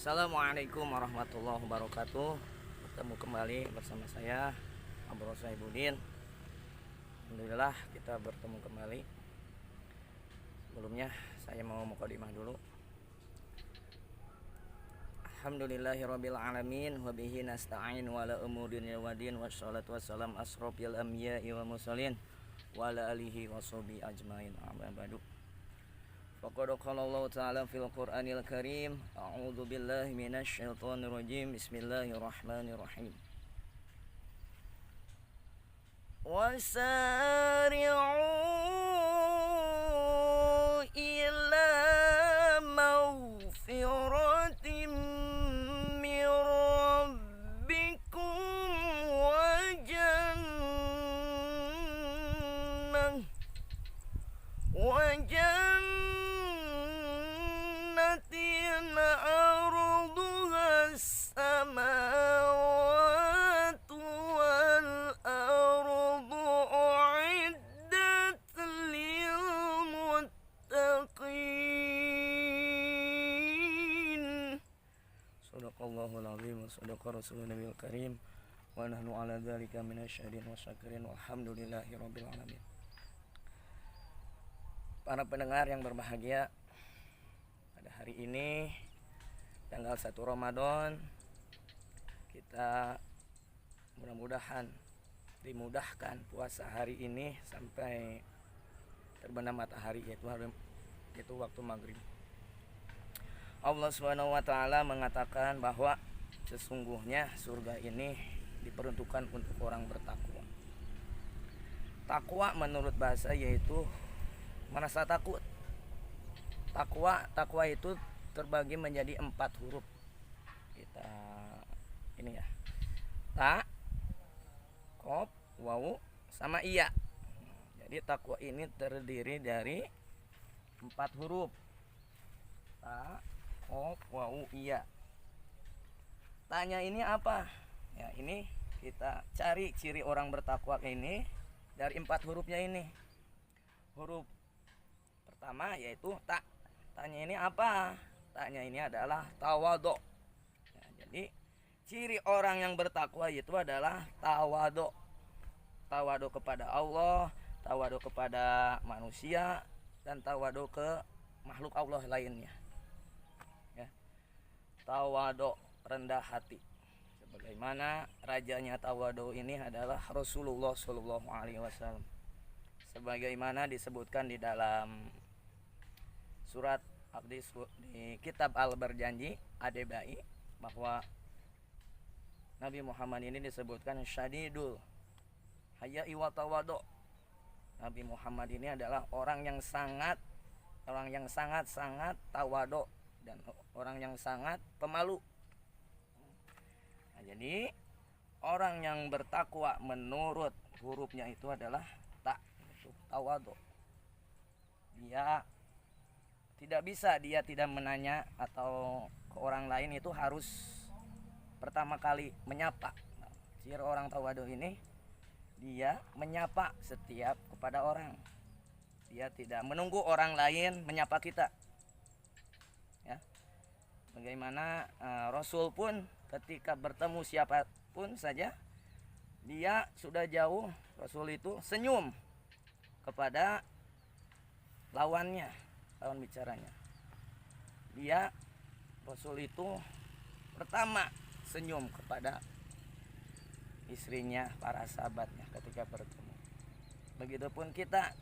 Assalamualaikum warahmatullahi wabarakatuh. Bertemu kembali bersama saya Abdul Saibuddin. Alhamdulillah kita bertemu kembali. Sebelumnya saya mau mukadimah dulu. Alhamdulillahirabbil alamin wa bihi nasta'in wa ala umuri dunya waddin wassalatu wassalam asrofil anbiya'i wal mursalin wa ala alihi washabihi ajmain. Amma ba'du. Faqad qala Allah Ta'ala fil Qur'anil Karim, a'udzu billahi minasy syaithanir rajim. Bismillahirrahmanirrahim. Wasari'u ila maghfiratin min rabbikum wa jannatin arduha as-samawati wal ardu uiddat lil muttaqin. Shadaqallahul azim wa shadaqa rasulun nabiyil karim wa nahnu ala dzalika minasyahidin wa syakirin walhamdulillahirabbil alamin. Para pendengar yang berbahagia, pada hari ini tanggal 1 Ramadan kita mudah-mudahan dimudahkan puasa hari ini sampai terbenam matahari, yaitu waktu maghrib. Allah Subhanahu wa taala mengatakan bahwa sesungguhnya surga ini diperuntukkan untuk orang bertakwa. Takwa menurut bahasa yaitu merasa takut. Takwa itu terbagi menjadi 4 huruf. Kita ini ya. Ta, qaf, wawu, sama iya. Jadi takwa ini terdiri dari 4 huruf. Ta, qaf, wawu, iya. Tanya ini apa? Ya, ini kita cari ciri orang bertakwa ini dari 4 hurufnya ini. Huruf pertama yaitu ta. Tanya ini apa? Tanya ini adalah tawadhu. Nah, jadi ciri orang yang bertakwa itu adalah tawadhu. Tawadhu kepada Allah, tawadhu kepada manusia, dan tawadhu ke makhluk Allah lainnya. Ya. Tawadhu, rendah hati. Sebagaimana rajanya tawadhu ini adalah Rasulullah Shallallahu Alaihi Wasallam. Sebagaimana disebutkan di dalam surat di kitab Al-Barjanji Adebai, bahwa Nabi Muhammad ini disebutkan syadidul haya'i wa tawadhu. Nabi Muhammad ini adalah orang yang sangat tawadhu dan orang yang sangat pemalu. Nah, jadi orang yang bertakwa menurut hurufnya itu adalah ta, itu tawadhu. Dia tidak menanya atau ke orang lain, itu harus pertama kali menyapa. Nah, ciri orang tawadhu ini dia menyapa setiap kepada orang. Dia tidak menunggu orang lain menyapa kita. Ya. Bagaimana Rasul pun ketika bertemu siapapun saja, dia sudah jauh, Rasul itu senyum kepada lawan bicaranya. Dia, Rasul itu pertama senyum kepada istrinya, para sahabatnya ketika bertemu. Begitupun kita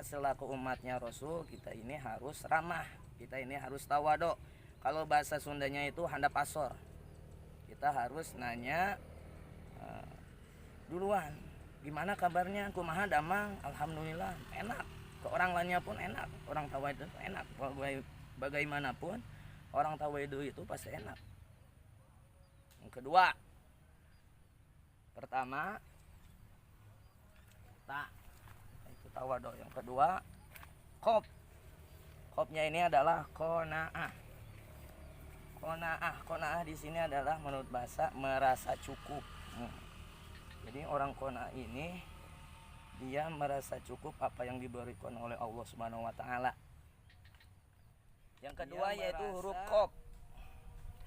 selaku umatnya Rasul, kita ini harus ramah, kita ini harus tawadhu. Kalau bahasa Sundanya itu handap asor. Kita harus nanya duluan, gimana kabarnya, kumaha damang, alhamdulillah, enak. Ke orang lainnya pun enak. Orang tawadhu itu enak. Bagaimanapun orang tawadhu itu pasti enak. Yang kedua, pertama ta, itu tawadhu. Yang kedua qaf. Qafnya ini adalah qanaah. Qanaah di sini adalah menurut bahasa merasa cukup. Jadi orang qanaah ini dia merasa cukup apa yang diberikan oleh Allah Subhanahu wa taala. Yang kedua yaitu huruf qaf.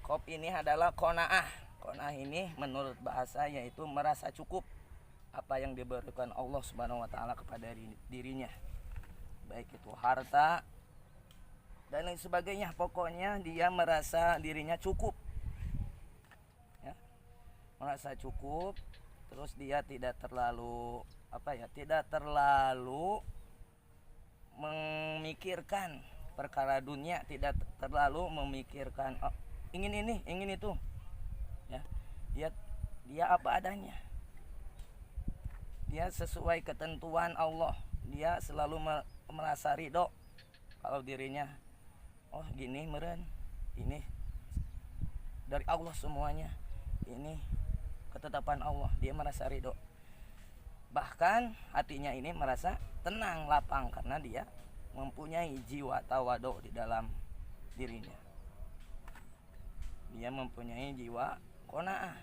Qaf ini adalah qanaah. Qanaah ini menurut bahasa yaitu merasa cukup apa yang diberikan Allah Subhanahu wa taala kepada dirinya. Baik itu harta dan lain sebagainya, pokoknya dia merasa dirinya cukup. Ya. Merasa cukup, terus dia tidak terlalu tidak terlalu memikirkan perkara dunia, tidak terlalu memikirkan ingin ini, ingin itu. Ya. Dia apa adanya. Dia sesuai ketentuan Allah. Dia selalu merasa ridho kalau dirinya gini meren, ini dari Allah semuanya, ini ketetapan Allah. Dia merasa ridho. Bahkan hatinya ini merasa tenang, lapang karena dia mempunyai jiwa tawadu di dalam dirinya. Dia mempunyai jiwa qanaah.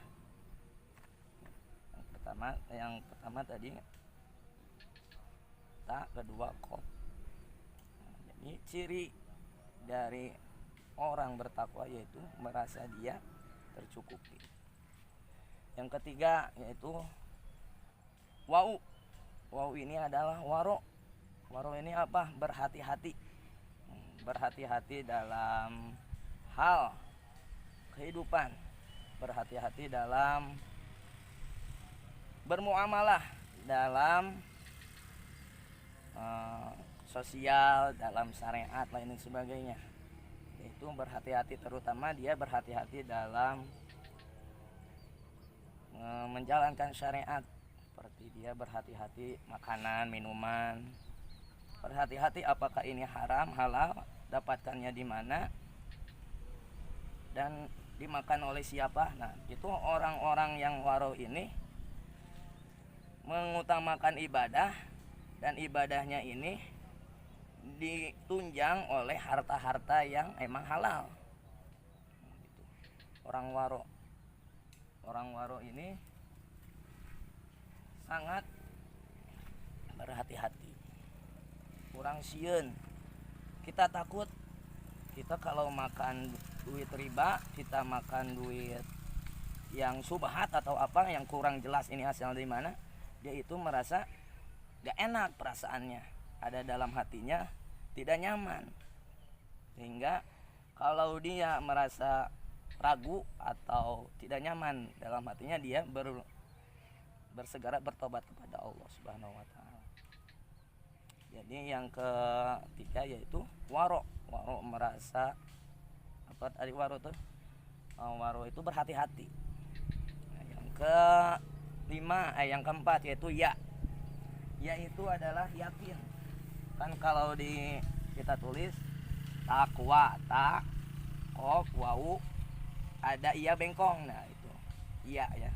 Yang pertama tadi ta, kedua qaf. Jadi ciri dari orang bertakwa yaitu merasa dia tercukupi. Yang ketiga yaitu wau. Wau ini adalah waro. Waro ini apa? Berhati-hati. Berhati-hati dalam hal kehidupan. Berhati-hati dalam bermuamalah, dalam sosial, dalam syariat lain dan sebagainya. Itu berhati-hati, terutama dia berhati-hati dalam menjalankan syariat. Seperti dia berhati-hati makanan, minuman. Berhati-hati apakah ini haram, halal, dapatkannya di mana dan dimakan oleh siapa. Nah, itu orang-orang yang waro ini mengutamakan ibadah, dan ibadahnya ini ditunjang oleh harta-harta yang emang halal. Orang waro ini sangat berhati-hati. Kurang sieun. Kita takut kita kalau makan duit riba, kita makan duit yang subhat atau apa yang kurang jelas ini hasilnya dari mana, dia itu merasa gak enak perasaannya, ada dalam hatinya tidak nyaman. Sehingga kalau dia merasa ragu atau tidak nyaman dalam hatinya, dia bersegera bertobat kepada Allah Subhanahu wa taala. Jadi yang ketiga yaitu waro. Waro merasa apa tadi waro tuh? Waro itu berhati-hati. Nah, yang keempat yaitu ya. Ya itu adalah yakin. Kan kalau kita tulis takwa, ta, qaf, wau, ada iya bengkong. Nah, itu iya ya.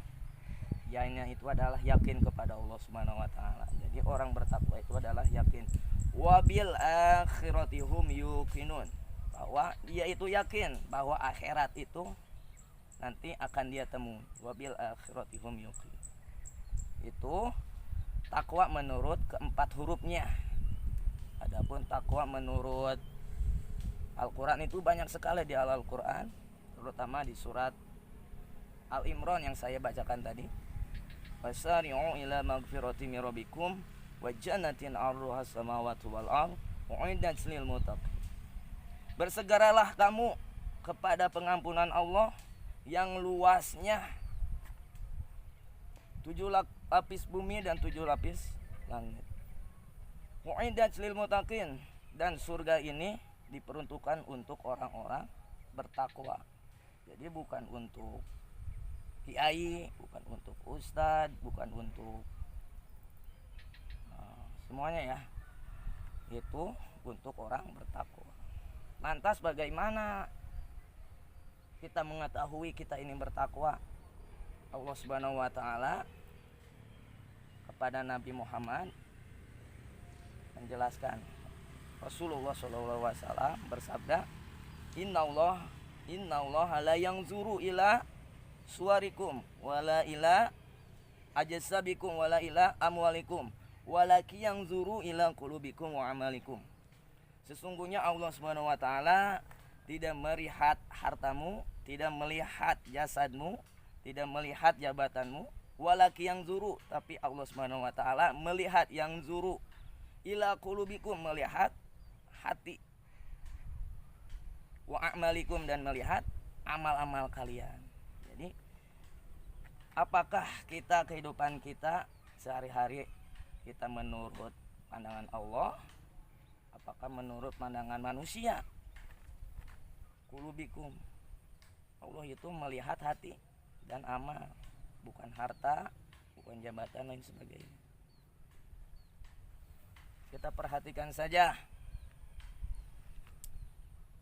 Yanya itu adalah yakin kepada Allah Subhanahu wa taala. Jadi orang bertakwa itu adalah yakin. Wabil akhirati hum yuqinun. Bahwa dia itu yakin bahwa akhirat itu nanti akan dia temui. Wabil akhirati hum yuqinun. Itu takwa menurut keempat hurufnya. Adapun takwa menurut Al-Quran itu banyak sekali di Al-Quran, terutama di surat Al-Imran yang saya bacakan tadi. Wasari'u ila magfirati min rabbikum wa jannatin 'arduha as-samawati wal ardh u'iddat lil muttaqin. Bersegeralah kamu kepada pengampunan Allah yang luasnya 7 lapis bumi dan 7 lapis langit. U'iddat lil muttaqin, dan surga ini diperuntukkan untuk orang-orang bertakwa. Jadi bukan untuk kiai, bukan untuk ustadz, bukan untuk semuanya ya. Itu untuk orang bertakwa. Lantas bagaimana kita mengetahui kita ini bertakwa? Allah Subhanahu wa taala kepada Nabi Muhammad menjelaskan. Rasulullah SAW bersabda, Inna Allah la yanzuru ila suwarikum wala ila ajsabikum wala ila amwalikum walaki yanzuru ila qulubikum wa amalikum. Sesungguhnya Allah Subhanahu wa taala tidak melihat hartamu, tidak melihat jasadmu, tidak melihat jabatanmu, walaki yang zuru, tapi Allah Subhanahu wa taala melihat yang zuru ila qulubikum, melihat hati, wa a'malikum, dan melihat amal-amal kalian. Jadi apakah kita, kehidupan kita sehari-hari, kita menurut pandangan Allah, apakah menurut pandangan manusia? Qulubikum, Allah itu melihat hati dan amal, bukan harta, bukan jabatan lain sebagainya. Kita perhatikan saja,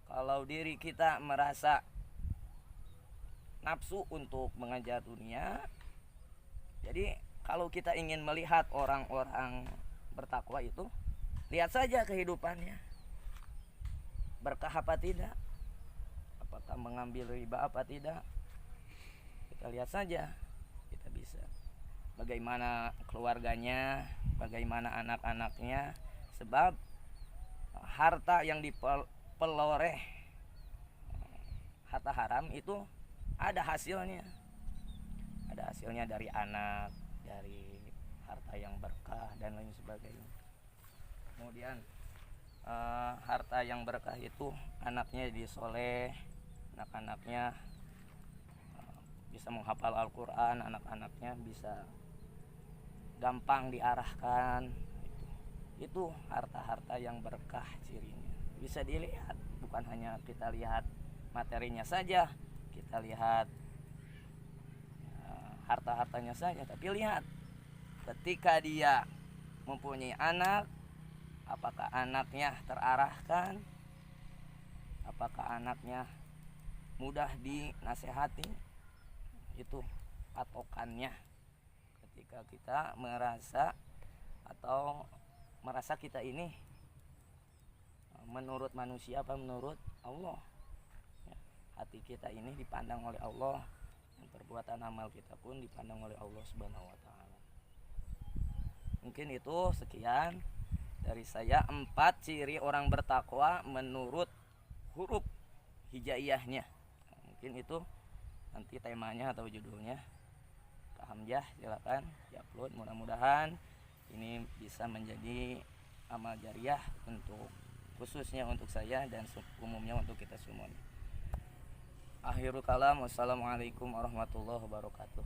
kalau diri kita merasa nafsu untuk mengejar dunia, jadi kalau kita ingin melihat orang-orang bertakwa itu, lihat saja kehidupannya, berkah apa tidak, apakah mengambil riba apa tidak. Kita lihat saja, kita bisa bagaimana keluarganya, bagaimana anak-anaknya. Sebab harta yang dipeloreh, harta haram itu ada hasilnya. Ada hasilnya dari anak, dari harta yang berkah dan lain sebagainya. Kemudian harta yang berkah itu anaknya jadi soleh, anak-anaknya bisa menghafal Al-Quran, anak-anaknya bisa gampang diarahkan. Itu harta-harta yang berkah cirinya. Bisa dilihat, bukan hanya kita lihat materinya saja, kita lihat harta-hartanya saja, tapi lihat ketika dia mempunyai anak, apakah anaknya terarahkan, apakah anaknya mudah dinasehati. Itu patokannya ketika kita merasa atau merasa kita ini menurut manusia apa menurut Allah. Hati kita ini dipandang oleh Allah, dan perbuatan amal kita pun dipandang oleh Allah Subhanahu wa taala. Mungkin itu sekian dari saya, 4 ciri orang bertakwa menurut huruf hijaiyahnya. Mungkin itu nanti temanya atau judulnya. Kak Hamzah silakan diupload, mudah-mudahan ini bisa menjadi amal jariah untuk khususnya untuk saya dan umumnya untuk kita semuanya. Akhirul kalam, wassalamualaikum warahmatullahi wabarakatuh.